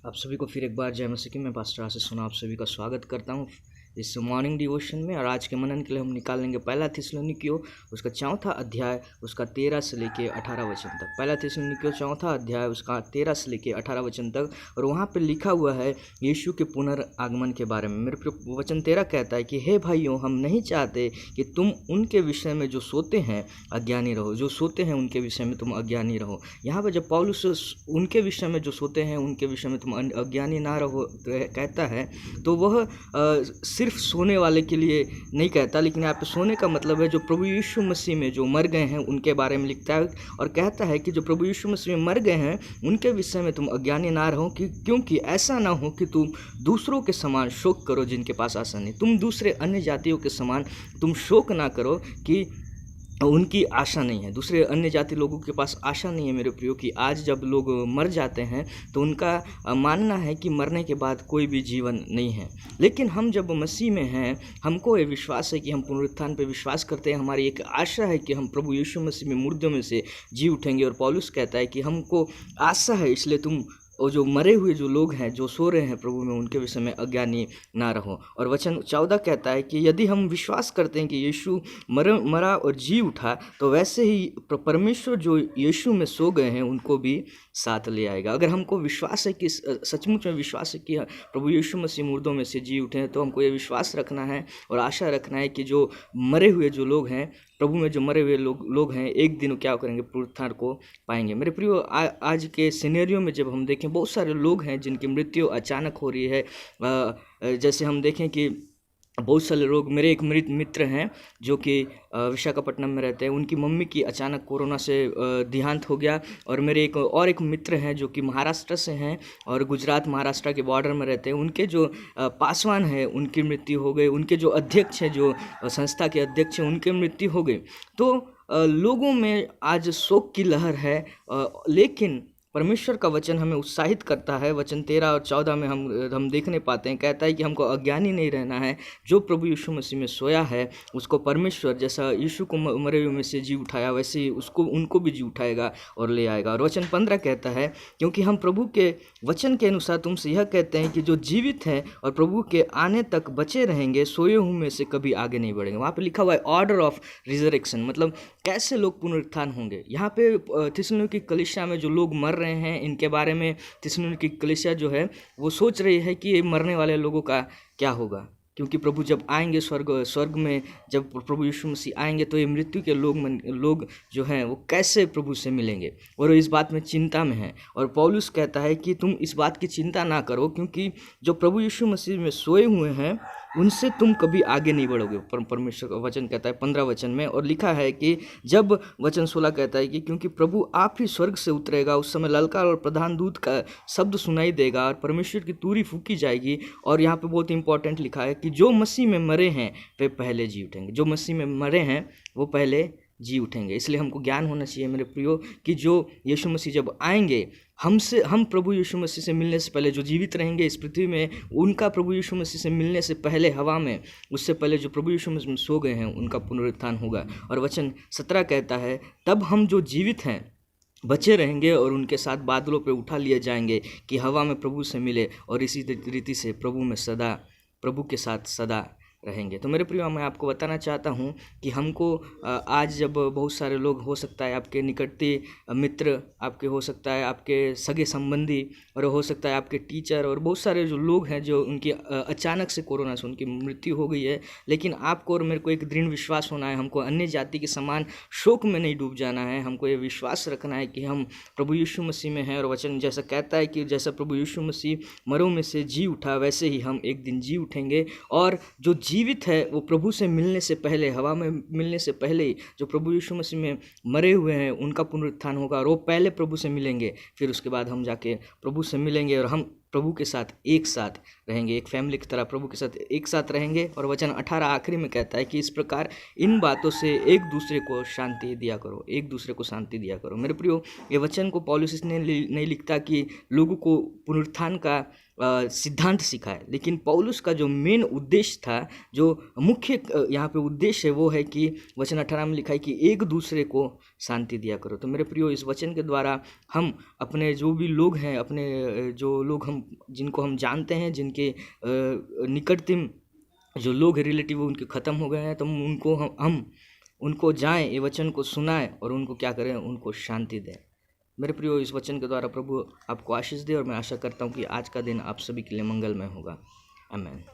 आप सभी को फिर एक बार जय मसीह की। मैं पास्टर आशीष सोना आप सभी का स्वागत करता हूँ इस मॉर्निंग डिवोशन में। और आज के मनन के लिए हम निकाल लेंगे पहला थिस्सलुनीकियों उसका 4था अध्याय उसका 13 से लेके 18 वचन तक। पहला थिस्सलुनीकियों 4था अध्याय उसका 13 से लेके 18 वचन तक। और वहाँ पे लिखा हुआ है यीशु के पुनर्आगमन के बारे में। मेरे वचन 13 कहता है कि हे भाइयों, हम नहीं चाहते कि तुम उनके विषय में जो सोते हैं अज्ञानी रहो। जो सोते हैं उनके विषय में तुम अज्ञानी रहो। यहाँ पर जब पौलुस उनके विषय में जो सोते हैं उनके विषय में तुम अज्ञानी ना रहो कहता है, तो वह सिर्फ सोने वाले के लिए नहीं कहता, लेकिन यहाँ पे सोने का मतलब है जो प्रभु यीशु मसीह में जो मर गए हैं उनके बारे में लिखता है। और कहता है कि जो प्रभु यीशु मसीह में मर गए हैं उनके विषय में तुम अज्ञानी ना रहो, क्योंकि ऐसा ना हो कि तुम दूसरों के समान शोक करो जिनके पास आशा नहीं। तुम दूसरे अन्य जातियों के समान तुम शोक ना करो कि उनकी आशा नहीं है। दूसरे अन्य जाति लोगों के पास आशा नहीं है मेरे प्रियो, कि आज जब लोग मर जाते हैं तो उनका मानना है कि मरने के बाद कोई भी जीवन नहीं है। लेकिन हम जब मसीह में हैं, हमको ये विश्वास है कि हम पुनरुत्थान पे विश्वास करते हैं। हमारी एक आशा है कि हम प्रभु यीशु मसीह में मुर्दों में से जी उठेंगे। और पौलुस कहता है कि हमको आशा है, इसलिए तुम और जो मरे हुए जो लोग हैं जो सो रहे हैं प्रभु में, उनके विषय में अज्ञानी ना रहो। और वचन 14 कहता है कि यदि हम विश्वास करते हैं कि यीशु मरा और जी उठा, तो वैसे ही परमेश्वर जो यीशु में सो गए हैं उनको भी साथ ले आएगा। अगर हमको विश्वास है कि सचमुच में विश्वास है कि प्रभु यीशु मसीह मुर्दों में से जी उठे हैं, तो हमको ये विश्वास रखना है और आशा रखना है कि जो मरे हुए जो लोग हैं प्रभु में, जो मरे हुए लोग हैं, एक दिन क्या करेंगे, पुनरुत्थान को पाएंगे। मेरे प्रियो, आज के सिनेरियो में जब हम देखें, बहुत सारे लोग हैं जिनकी मृत्यु अचानक हो रही है। जैसे हम देखें कि बहुत सारे लोग, मेरे एक मित्र हैं जो कि विशाखापट्टनम में रहते हैं, उनकी मम्मी की अचानक कोरोना से देहांत हो गया। और मेरे एक मित्र हैं जो कि महाराष्ट्र से हैं और गुजरात महाराष्ट्र के बॉर्डर में रहते हैं, उनके जो पासवान है उनकी मृत्यु हो गई। उनके जो अध्यक्ष हैं, जो संस्था के अध्यक्ष हैं, उनकी मृत्यु हो गई। तो लोगों में आज शोक की लहर है, लेकिन परमेश्वर का वचन हमें उत्साहित करता है। वचन 13 और 14 में हम देखने पाते हैं, कहता है कि हमको अज्ञानी नहीं रहना है। जो प्रभु यीशु मसीह में सोया है उसको परमेश्वर, जैसा यीशु को मरे हुए में से जी उठाया, वैसे ही उनको भी जी उठाएगा और ले आएगा। और वचन 15 कहता है, क्योंकि हम प्रभु के वचन के अनुसार तुमसे यह कहते हैं कि जो जीवित हैं और प्रभु के आने तक बचे रहेंगे, सोए हुए में से कभी आगे नहीं बढ़ेंगे। वहाँ पे लिखा हुआ है ऑर्डर ऑफ रिजरेक्शन, मतलब कैसे लोग पुनरुत्थान होंगे। यहाँ पे थिस्सलुनीकी कलीसिया में जो लोग मर रहे हैं, इनके बारे में थिस्सलुनीकी कलीसिया जो है वो सोच रही है कि ये मरने वाले लोगों का क्या होगा, क्योंकि प्रभु जब आएंगे स्वर्ग में, जब प्रभु यीशु मसीह आएंगे, तो ये मृत्यु के लोग जो हैं वो कैसे प्रभु से मिलेंगे, और इस बात में चिंता में है। और पौलुस कहता है कि तुम इस बात की चिंता ना करो, क्योंकि जो प्रभु यीशु मसीह में सोए हुए हैं उनसे तुम कभी आगे नहीं बढ़ोगे। परमेश्वर का वचन कहता है 15 वचन में। और लिखा है कि जब वचन 16 कहता है कि क्योंकि प्रभु आप ही स्वर्ग से उतरेगा, उस समय ललकार और प्रधान दूत का शब्द सुनाई देगा और परमेश्वर की तुरही फूकी जाएगी। और यहाँ पे बहुत इंपॉर्टेंट लिखा है कि जो मसीह में मरे हैं वे पहले जी उठेंगे। जो मसीह में मरे हैं वो पहले जी उठेंगे। इसलिए हमको ज्ञान होना चाहिए मेरे प्रियो कि जो यीशु मसीह जब आएंगे, हम प्रभु यीशु मसीह से मिलने से पहले जो जीवित रहेंगे इस पृथ्वी में, उनका प्रभु यीशु मसीह से मिलने से पहले हवा में, उससे पहले जो प्रभु यीशु मसीह में सो गए हैं उनका पुनरुत्थान होगा। और वचन 17 कहता है, तब हम जो जीवित हैं बचे रहेंगे और उनके साथ बादलों पर उठा लिए जाएंगे कि हवा में प्रभु से मिले, और इसी रीति से प्रभु के साथ सदा रहेंगे। तो मेरे प्रियो, मैं आपको बताना चाहता हूँ कि हमको आज जब बहुत सारे लोग, हो सकता है आपके निकटते मित्र, आपके हो सकता है आपके सगे संबंधी, और हो सकता है आपके टीचर, और बहुत सारे जो लोग हैं जो उनकी अचानक से कोरोना से उनकी मृत्यु हो गई है। लेकिन आपको और मेरे को एक दृढ़ विश्वास होना है, हमको अन्य जाति के समान शोक में नहीं डूब जाना है। हमको ये विश्वास रखना है कि हम प्रभु यीशु मसीह में हैं। और वचन जैसा कहता है कि जैसा प्रभु यीशु मसीह मरों में से जी उठा, वैसे ही हम एक दिन जी उठेंगे। और जो जीवित है वो प्रभु से मिलने से पहले, हवा में मिलने से पहले ही, जो प्रभु यीशु मसीह में मरे हुए हैं उनका पुनरुत्थान होगा, और वो पहले प्रभु से मिलेंगे। फिर उसके बाद हम जाके प्रभु से मिलेंगे और हम प्रभु के साथ एक साथ रहेंगे, एक फैमिली की तरह प्रभु के साथ एक साथ रहेंगे। और वचन 18 आखिरी में कहता है कि इस प्रकार इन बातों से एक दूसरे को शांति दिया करो, एक दूसरे को शांति दिया करो। मेरे प्रियो, ये वचन को पौलुस इसने नहीं लिखता कि लोगों को पुनरुत्थान का सिद्धांत सिखाए, लेकिन पौलुस का जो मेन उद्देश्य था, जो मुख्य यहाँ पे उद्देश्य है, वो है कि वचन 18 में लिखा है कि एक दूसरे को शांति दिया करो। तो मेरे प्रियो, इस वचन के द्वारा हम अपने जो भी लोग हैं, अपने जो लोग हम जिनको हम जानते हैं, जिनके निकटतम जो लोग रिलेटिव उनके ख़त्म हो गए हैं, तो हम उनको जाएं, ये वचन को सुनाएं और उनको क्या करें, उनको शांति दें। मेरे प्रियो, इस वचन के द्वारा प्रभु आपको आशीष दे और मैं आशा करता हूँ कि आज का दिन आप सभी के लिए मंगलमय होगा। आमीन।